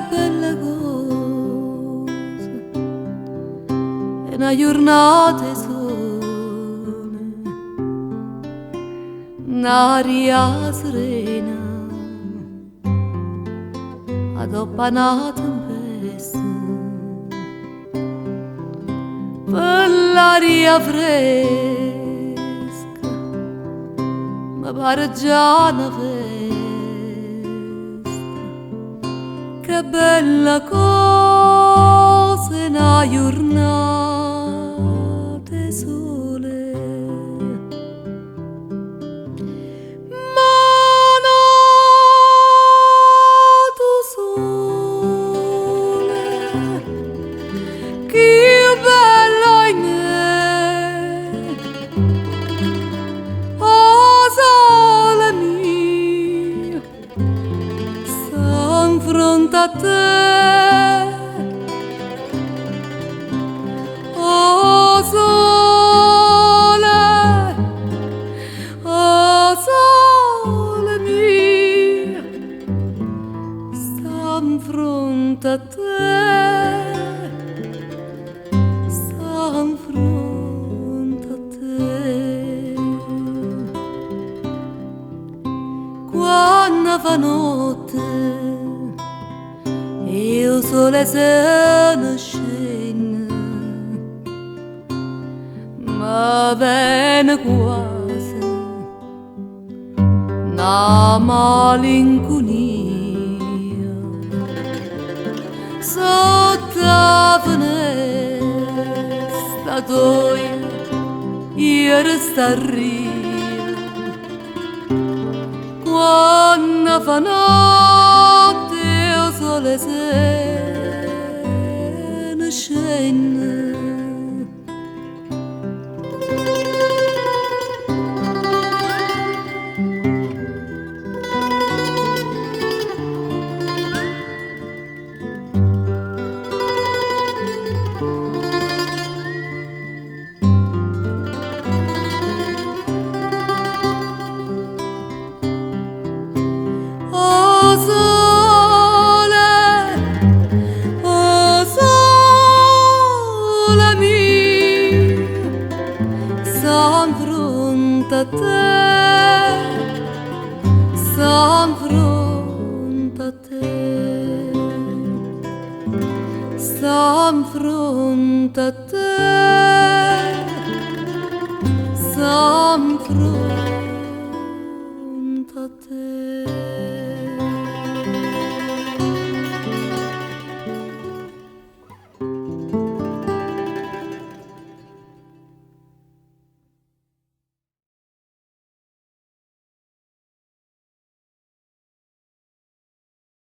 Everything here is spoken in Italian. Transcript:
Bella cosa, è una giornata sole, un'aria serena, dopo una tempesta, per l'aria fresca, mi pare già una festa. Che bella cosa è una giornata sole, ma nato sole, che bella in me, oh sole mio, san fronte a te, oh sole mio, stan fronte a te, stan fronte a te. Quando fa notte il sole se ne scende, ma viene quasi una malinconia sotto la finestra tua, io resto a ridere quando fa notte il sole se ne scende. Oh sole mio, san fronte a te, san fronte a te, san fronte a te, san fronte a te.